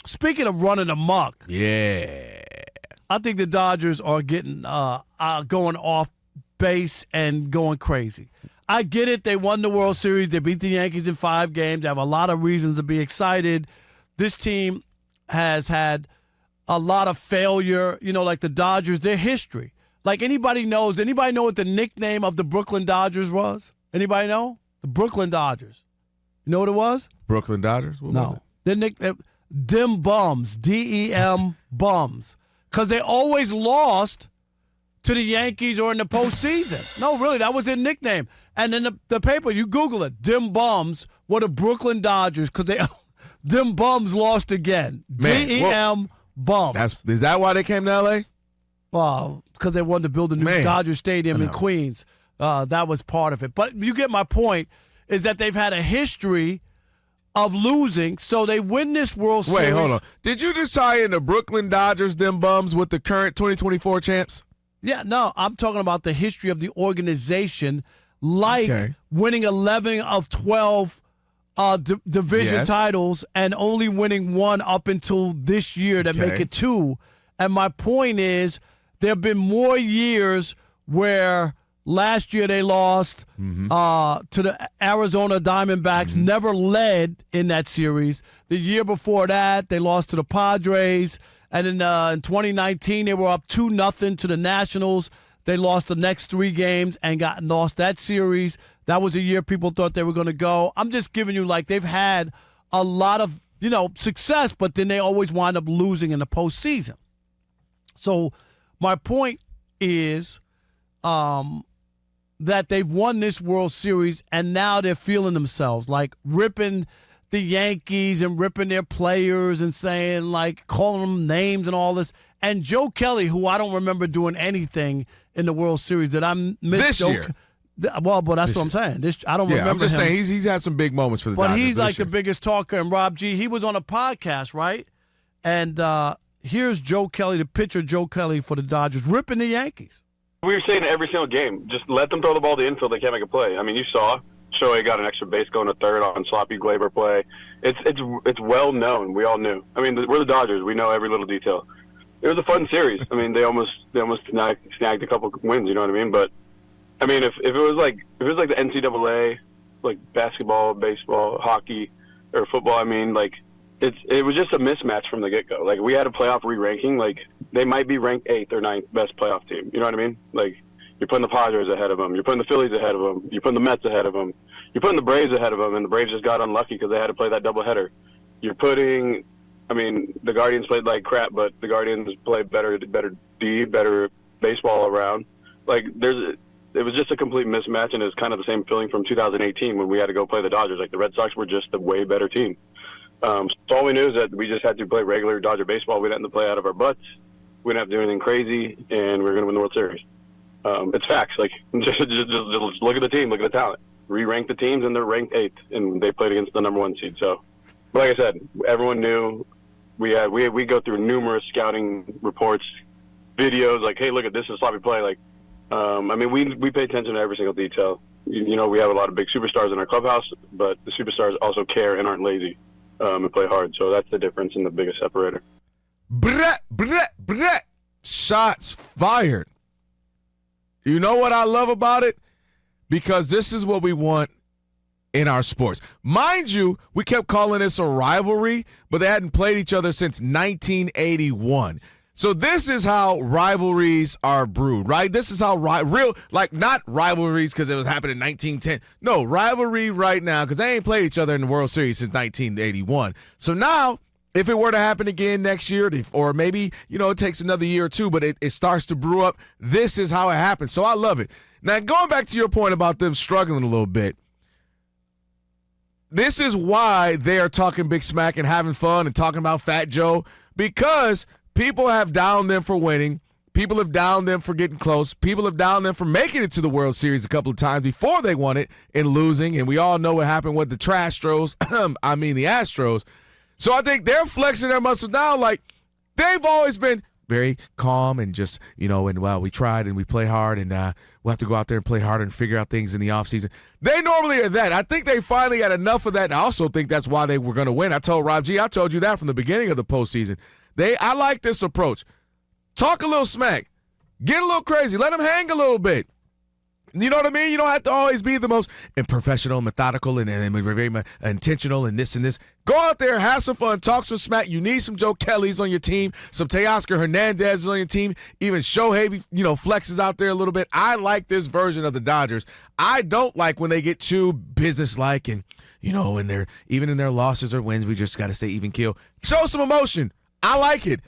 speaking of running amok, Yeah. I think the Dodgers are getting going off base and going crazy. I get it. They won the World Series. They beat the Yankees in 5 games. They have a lot of reasons to be excited. This team has had a lot of failure. You know, like the Dodgers, their history. Like anybody know what the nickname of the Brooklyn Dodgers was? Anybody know? The Brooklyn Dodgers. You know what it was? Brooklyn Dodgers? What was it? Their nickname, Dem Bums, D-E-M Bums. Because they always lost to the Yankees or in the postseason. No, really, that was their nickname. And then the paper, you Google it, Dem Bums were the Brooklyn Dodgers because Dem Bums lost again. D-E-M Bums. Is that why they came to L.A.? Well, because they wanted to build a new Dodger Stadium in Queens. That was part of it. But you get my point, is that they've had a history of losing, so they win this World Series. Wait, hold on. Did you just tie in the Brooklyn Dodgers, them bums, with the current 2024 champs? Yeah, no, I'm talking about the history of the organization, like winning 11 of 12 division titles and only winning 1 up until this year to make it 2. And my point is, there have been more years where last year they lost to the Arizona Diamondbacks, never led in that series. The year before that, they lost to the Padres. And in 2019, they were up 2-0 to the Nationals. They lost the next 3 games and lost that series. That was a year people thought they were going to go. I'm just giving you, like, they've had a lot of, success, but then they always wind up losing in the postseason. So my point is that they've won this World Series, and now they're feeling themselves, like ripping the Yankees and ripping their players and saying, like, calling them names and all this. And Joe Kelly, who I don't remember doing anything in the World Series, that I missed this year. Well, but that's what I'm saying. I don't remember. I'm just him. saying he's had some big moments for the Dodgers. But he's like the biggest talker. And Rob G, he was on a podcast, right? And here's Joe Kelly, the pitcher Joe Kelly for the Dodgers, ripping the Yankees. We were saying every single game, just let them throw the ball to the infield. They can't make a play. I mean, you saw Shohei got an extra base going to third on sloppy Glaber play. It's well known. We all knew. I mean, we're the Dodgers. We know every little detail. It was a fun series. I mean, they almost snagged a couple wins. You know what I mean? But I mean, if it was like the NCAA, like basketball, baseball, hockey, or football, I mean, like it was just a mismatch from the get-go. Like, we had a playoff re-ranking. Like, they might be ranked 8th or 9th best playoff team. You know what I mean? Like, you're putting the Padres ahead of them. You're putting the Phillies ahead of them. You're putting the Mets ahead of them. You're putting the Braves ahead of them, and the Braves just got unlucky because they had to play that doubleheader. You're putting, I mean, the Guardians played like crap, but the Guardians played better baseball around. Like, it was just a complete mismatch, and it was kind of the same feeling from 2018 when we had to go play the Dodgers. Like, the Red Sox were just a way better team. So all we knew is that we just had to play regular Dodger baseball. We didn't have to play out of our butts. We didn't have to do anything crazy, and we were going to win the World Series. It's facts. Like, just look at the team, look at the talent. Re-rank the teams, and they're ranked 8th, and they played against the number 1 seed. So, but like I said, everyone knew. We go through numerous scouting reports, videos. Like, hey, look at this is sloppy play. Like, I mean, we pay attention to every single detail. You know, we have a lot of big superstars in our clubhouse, but the superstars also care and aren't lazy and play hard. So that's the difference and the biggest separator. Brett. Shots fired. You know what I love about it? Because this is what we want in our sports. Mind you, we kept calling this a rivalry, but they hadn't played each other since 1981. So this is how rivalries are brewed, right? This is how not rivalries because it was happening in 1910. No, rivalry right now because they ain't played each other in the World Series since 1981. So now, if it were to happen again next year, or maybe, it takes another year or two, but it starts to brew up, this is how it happens. So I love it. Now, going back to your point about them struggling a little bit, this is why they are talking big smack and having fun and talking about Fat Joe, because people have downed them for winning. People have downed them for getting close. People have downed them for making it to the World Series a couple of times before they won it and losing. And we all know what happened with the the Astros. So I think they're flexing their muscles now. Like, they've always been very calm and just, and well, we tried and we play hard and we'll have to go out there and play harder and figure out things in the offseason. They normally are that. I think they finally got enough of that, and I also think that's why they were going to win. I told Rob G, I told you that from the beginning of the postseason. I like this approach. Talk a little smack. Get a little crazy. Let them hang a little bit. You know what I mean? You don't have to always be the most professional, methodical, and very intentional and this and this. Go out there, have some fun, talk some smack. You need some Joe Kellys on your team, some Teoscar Hernandez on your team, even Shohei, flexes out there a little bit. I like this version of the Dodgers. I don't like when they get too businesslike and, when they're even in their losses or wins, we just got to stay even keel. Show some emotion. I like it.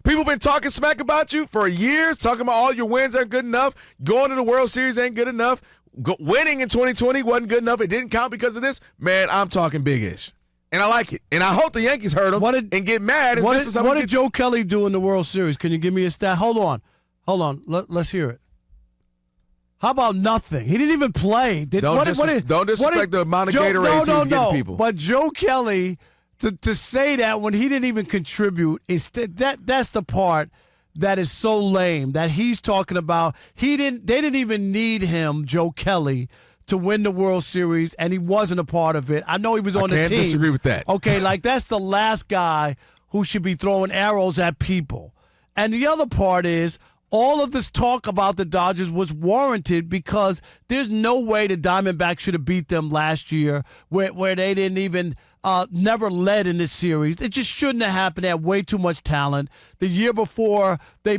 People been talking smack about you for years, talking about all your wins aren't good enough. Going to the World Series ain't good enough. Winning in 2020 wasn't good enough. It didn't count because of this. Man, I'm talking big-ish. And I like it. And I hope the Yankees heard him and get mad. What did Joe Kelly do in the World Series? Can you give me a stat? Hold on. Let's hear it. How about nothing? He didn't even play. Don't disrespect the amount of Gatorade he was getting people. But Joe Kelly... To say that when he didn't even contribute, that's the part that is so lame that he's talking about. They didn't even need him, Joe Kelly, to win the World Series, and he wasn't a part of it. I know he was on the team. I can't disagree with that. Okay, that's the last guy who should be throwing arrows at people. And the other part is all of this talk about the Dodgers was warranted because there's no way the Diamondbacks should have beat them last year where they didn't even never led in this series. It just shouldn't have happened. They had way too much talent. The year before, I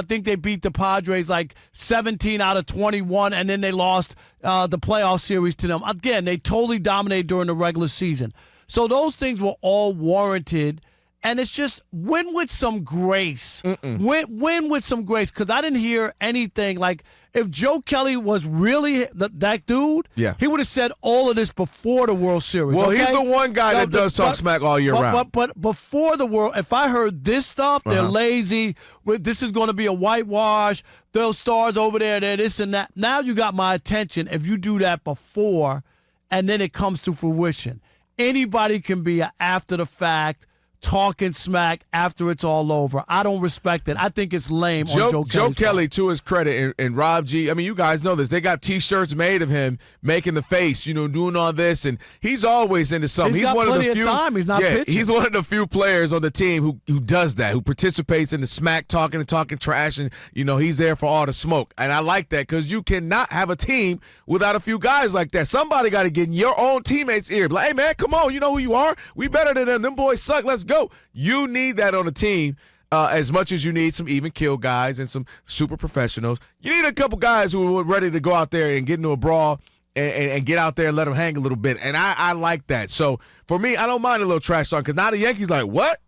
think they beat the Padres like 17 out of 21, and then they lost the playoff series to them. Again, they totally dominated during the regular season. So those things were all warranted. And it's just win with some grace. Win with some grace. Because I didn't hear anything. Like, if Joe Kelly was really that dude, he would have said all of this before the World Series. Well, okay? he's the one guy that does talk smack all year round. But before the World, if I heard this stuff, they're lazy. This is going to be a whitewash. Those stars over there, they're this and that. Now you got my attention if you do that before and then it comes to fruition. Anybody can be after the fact talking smack after it's all over. I don't respect it. I think it's lame on Joe Kelly. Joe Kelly, to his credit, and Rob G, I mean, you guys know this. They got T-shirts made of him making the face, doing all this, and he's always into something. He's got one plenty of the few. Time. He's not pitching. He's one of the few players on the team who does that, who participates in the smack talking and talking trash, and he's there for all the smoke. And I like that because you cannot have a team without a few guys like that. Somebody got to get in your own teammates' ear. Be like, hey man, come on, you know who you are. We better than them. Them boys suck. Let's go. You need that on a team as much as you need some even kill guys and some super professionals. You need a couple guys who are ready to go out there and get into a brawl and get out there and let them hang a little bit. And I like that. So for me, I don't mind a little trash talk because now the Yankees like, what?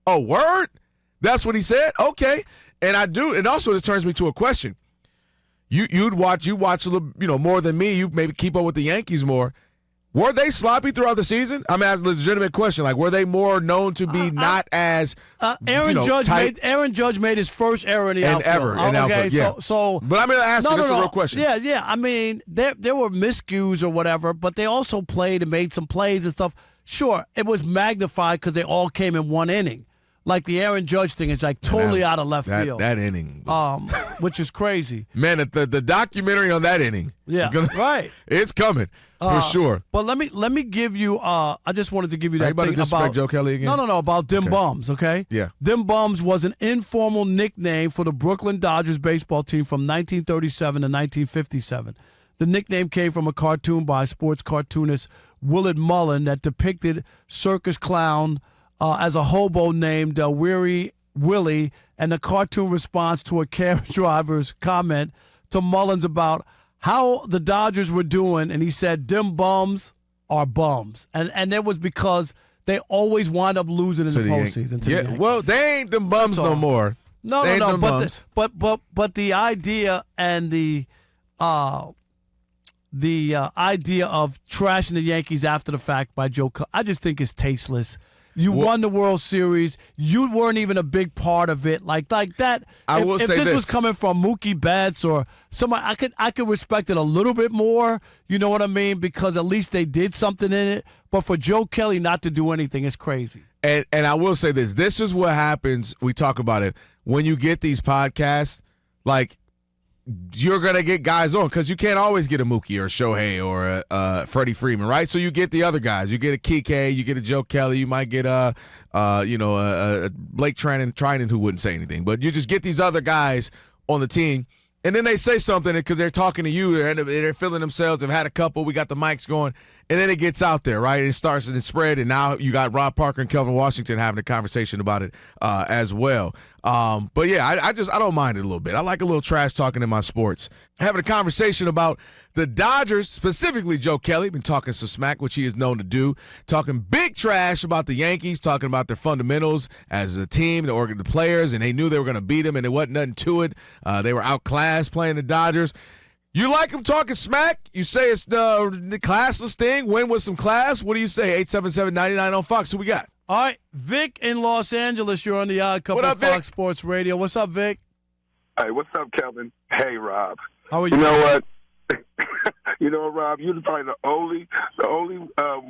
Oh, word? That's what he said? Okay. And I do. And also it turns me to a question. You watch a little, more than me. You maybe keep up with the Yankees more. Were they sloppy throughout the season? I mean, that's a legitimate question. Like, were they more known to be not as Aaron Judge made his first error in the outfield. Okay, so. But I'm going to ask you this is a real question. Yeah. I mean, there were miscues or whatever, but they also played and made some plays and stuff. Sure, it was magnified because they all came in one inning. Like the Aaron Judge thing is like totally out of left field. That inning. Which is crazy. Man, the documentary on that inning. Yeah, right. It's coming for sure. But let me give you. I just wanted to give you that Anybody thing disrespect about Joe Kelly again. No, about Dim Bums. Okay. Yeah. Dim Bums was an informal nickname for the Brooklyn Dodgers baseball team from 1937 to 1957. The nickname came from a cartoon by sports cartoonist Willard Mullen that depicted circus clown as a hobo named Weary Willie, and the cartoon response to a cab driver's comment to Mullins about how the Dodgers were doing, and he said, "Dim bums are bums," and that was because they always wind up losing in the postseason. Well, they ain't them bums no more. No. But the idea and the idea of trashing the Yankees after the fact by Joe, I just think it's tasteless. You won the World Series. You weren't even a big part of it, like that. If this was coming from Mookie Betts or somebody, I could respect it a little bit more. You know what I mean? Because at least they did something in it. But for Joe Kelly not to do anything is crazy. And I will say this. This is what happens. We talk about it. When you get these podcasts, like, you're going to get guys on because you can't always get a Mookie or a Shohei or a Freddie Freeman, right? So you get the other guys. You get a Kike, you get a Joe Kelly, you might get a Blake Trinan who wouldn't say anything. But you just get these other guys on the team, and then they say something because they're talking to you. They're feeling themselves. They've had a couple. We got the mics going. And then it gets out there, right? It starts to spread, and now you got Rob Parker and Kelvin Washington having a conversation about it as well. But, yeah, I don't mind it a little bit. I like a little trash talking in my sports. Having a conversation about the Dodgers, specifically Joe Kelly, been talking some smack, which he is known to do, talking big trash about the Yankees, talking about their fundamentals as a team, the players, and they knew they were going to beat them, and there wasn't nothing to it. They were outclassed playing the Dodgers. You like him talking smack? You say it's the classless thing, win with some class? What do you say? 877-99 on Fox. Who we got? All right, Vic in Los Angeles. You're on the Odd Couple of Fox Sports Radio. What's up, Vic? Hey, what's up, Kelvin? Hey, Rob. How are you? You know what? You know, Rob, you're probably the only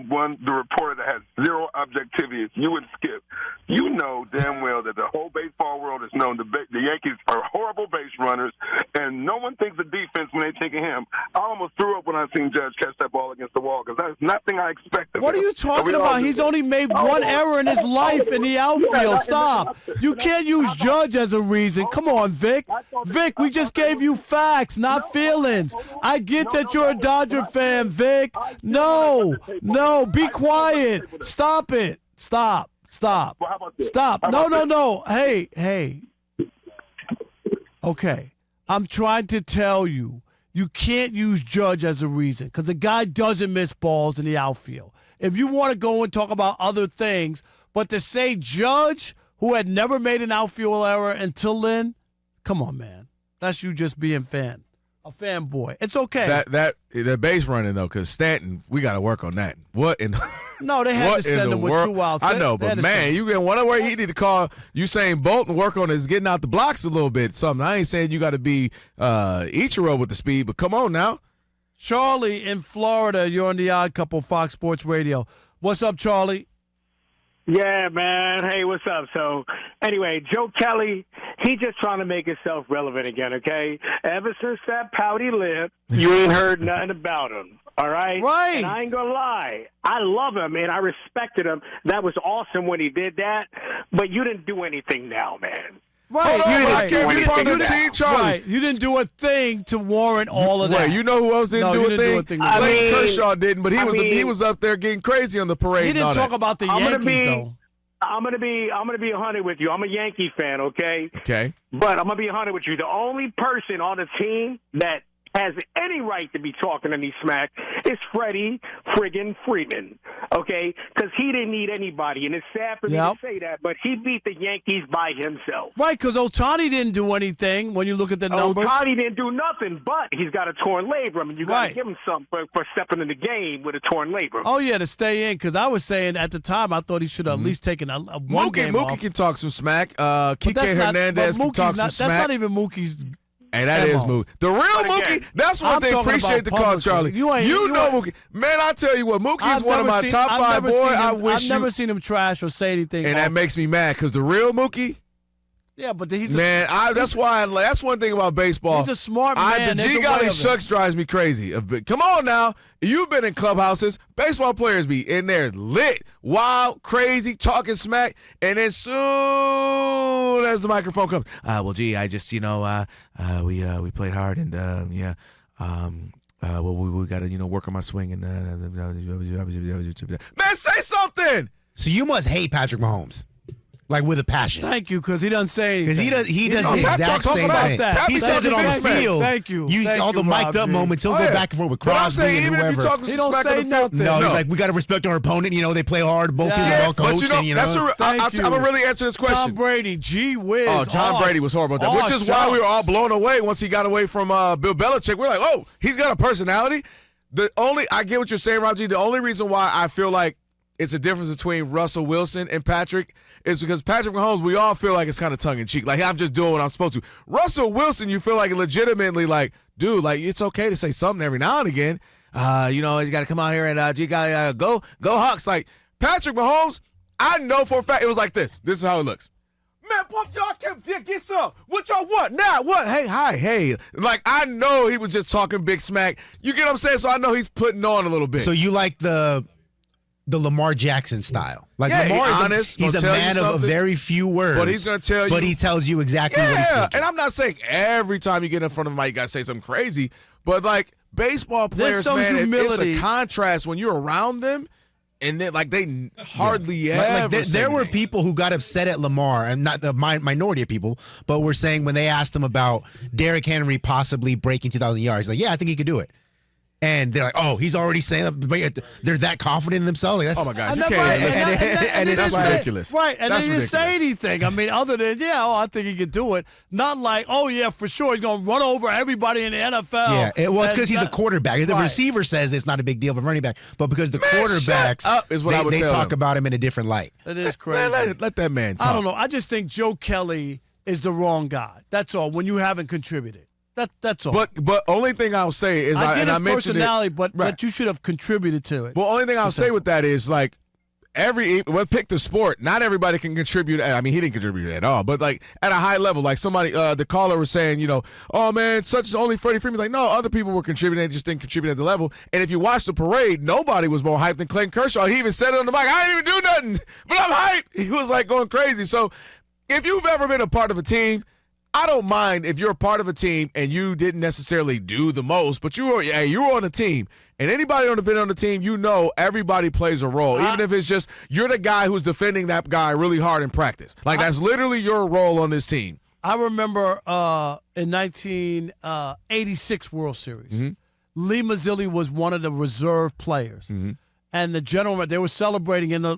one, the reporter that has zero objectivity. It's you and Skip. You know damn well that the whole baseball world is known the Yankees are horrible base runners, and no one thinks of defense when they think of him. I almost threw up when I seen Judge catch that ball against the wall because that's nothing I expected. What are you talking about? He's only made one error in his life in the outfield. Stop. You can't use Judge as a reason. Come on, Vic. Vic, we just gave you facts, not feelings. I get that you're a Dodger fan, Vic. No, be quiet. Stop it. Stop. No. Hey. Okay. I'm trying to tell you, you can't use Judge as a reason because the guy doesn't miss balls in the outfield. If you want to go and talk about other things, but to say Judge, who had never made an outfield error until then, come on, man. That's you just being a fanboy. It's okay. The base running, though, because Stanton, we got to work on that. What in No, they had to send him with 2 outs. I know, but, man, you get one where he need to call Usain Bolt and work on his getting out the blocks a little bit. Something. I ain't saying you got to be Ichiro with the speed, but come on now. Charlie in Florida, you're on the Odd Couple Fox Sports Radio. What's up, Charlie? Yeah, man. Hey, what's up? So, anyway, Joe Kelly, he just trying to make himself relevant again, okay? Ever since that pouty lip, you ain't heard nothing about him, all right? Right. And I ain't going to lie. I love him, and I respected him. That was awesome when he did that, but you didn't do anything now, man. Right. I can't be part of the team, Charlie. Right. You didn't do a thing to warrant all of that. Wait, you know who else didn't do a thing? Blake Kershaw didn't, but he was up there getting crazy on the parade. He didn't talk about the Yankees, though. I'm gonna be 100 with you. I'm a Yankee fan, okay? Okay. But I'm gonna be 100 with you. The only person on the team that has any right to be talking any smack is Freddie friggin' Freeman, okay? Because he didn't need anybody, and it's sad for me to say that, but he beat the Yankees by himself. Right, because Ohtani didn't do anything when you look at the numbers. Ohtani didn't do nothing, but he's got a torn labrum, and you got to give him something for stepping in the game with a torn labrum. Oh, yeah, to stay in, because I was saying at the time I thought he should have at least taken a one game off. Mookie can talk some smack. Kike Hernandez can talk some smack. That's not even Mookie's. Hey, that is Mookie. The real Mookie, that's what they appreciate the call, Charlie. You know Mookie. Man, I tell you what, Mookie is one of my top 5 boys. I've never seen him trash or say anything. And that makes me mad because the real Mookie. Yeah, but he's that's one thing about baseball. He's a smart man. The G golly shucks drives me crazy. Come on now. You've been in clubhouses. Baseball players be in there lit, wild, crazy, talking smack, and as soon as the microphone comes, well, gee, I just, we played hard and, well, we got to, work on my swing and, man, say something. So you must hate Patrick Mahomes. Like with a passion. Thank you, because he doesn't say anything. Because he does the exact same thing. He says it on the field. Thank you. All the mic'd up moments, he'll go back and forth with Crosby and whoever. He don't say nothing. No, he's like, we got to respect our opponent. They play hard. Both teams are well coached. I'm gonna really answer this question. Tom Brady, gee whiz. Oh, Tom Brady was horrible at that, which is why we were all blown away once he got away from Bill Belichick. We're like, oh, he's got a personality. I get what you're saying, Rob G. The only reason why I feel like it's a difference between Russell Wilson and Patrick is because Patrick Mahomes, we all feel like it's kind of tongue-in-cheek. Like, I'm just doing what I'm supposed to. Russell Wilson, you feel like legitimately like, dude, like, it's okay to say something every now and again. You got to come out here and go Hawks. Like, Patrick Mahomes, I know for a fact it was like this. This is how it looks. Man, pump y'all can't get some. What y'all want now? What? Hey, hi, hey. Like, I know he was just talking big smack. You get what I'm saying? So I know he's putting on a little bit. So you like the Lamar Jackson style? Like yeah, Lamar, honest, he's a man of a very few words. But he's going to tell you. But he tells you exactly what he's thinking. And I'm not saying every time you get in front of him, you got to say something crazy. But, like, baseball players, man, it's a contrast when you're around them. And then, like, they hardly ever. There were people who got upset at Lamar, and not the minority of people, but were saying when they asked him about Derrick Henry possibly breaking 2,000 yards, like, yeah, I think he could do it. And they're like, oh, he's already saying that. They're that confident in themselves. Like, that's, oh, my God. And it's ridiculous. Right. And that's they didn't say anything. I mean, other than, I think he could do it. Not like, oh, yeah, for sure. He's going to run over everybody in the NFL. Yeah. It's because he's a quarterback. The receiver says it's not a big deal for running back. But because the quarterbacks, is what I would they tell talk them. about him in a different light. It is crazy. Man, let that man talk. I don't know. I just think Joe Kelly is the wrong guy. That's all. When you haven't contributed. That's all. But only thing I'll say is I get his mentioned personality, it, but you should have contributed to it. Well, only thing I'll say with that is like pick the sport. Not everybody can contribute. I mean, he didn't contribute at all, but like at a high level, like somebody, the caller was saying, oh man, such as only Freddie Freeman. Like, no, other people were contributing, they just didn't contribute at the level. And if you watch the parade, nobody was more hyped than Clayton Kershaw. He even said it on the mic, I didn't even do nothing, but I'm hyped. He was like going crazy. So if you've ever been a part of a team, I don't mind if you're a part of a team and you didn't necessarily do the most, but you were on a team. And anybody been on the team, everybody plays a role. Even if it's just you're the guy who's defending that guy really hard in practice. Like, that's literally your role on this team. I remember in 1986 World Series, mm-hmm. Lee Mazzilli was one of the reserve players. Mm-hmm. And the gentleman, they were celebrating in the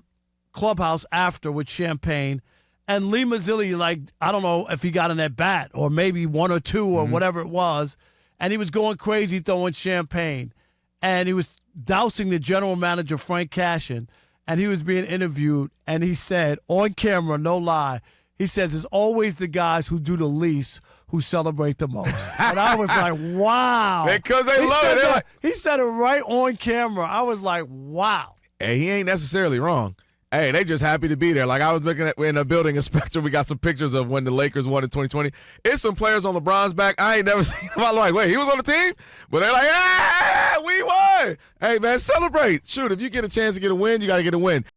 clubhouse after with champagne. And Lee Mazzilli, like, I don't know if he got an at-bat or maybe one or two or whatever it was, and he was going crazy throwing champagne. And he was dousing the general manager, Frank Cashin, and he was being interviewed, and he said, on camera, no lie, he says, it's always the guys who do the least who celebrate the most. And I was like, wow. Because they love it. He said it right on camera. I was like, wow. Hey, he ain't necessarily wrong. Hey, they just happy to be there. Like, I was looking at in a building inspector. We got some pictures of when the Lakers won in 2020. It's some players on LeBron's back. I ain't never seen them. I'm like, wait, he was on the team? But they're like, we won. Hey, man, celebrate. Shoot, if you get a chance to get a win, you got to get a win.